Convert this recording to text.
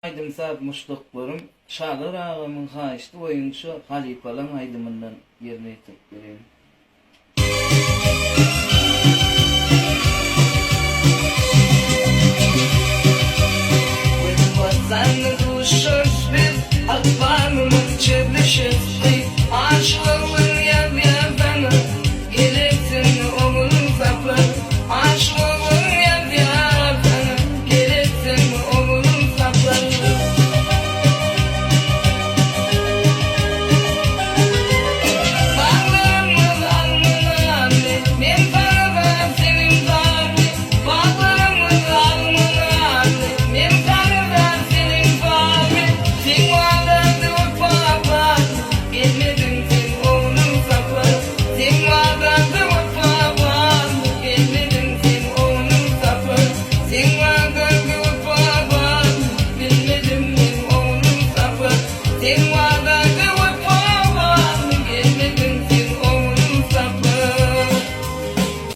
Aydın saat muşluklarım, Şalar ağamın haişli oyuncu Halifalan aydımından yerine yetip vereyim. With what's on the duşun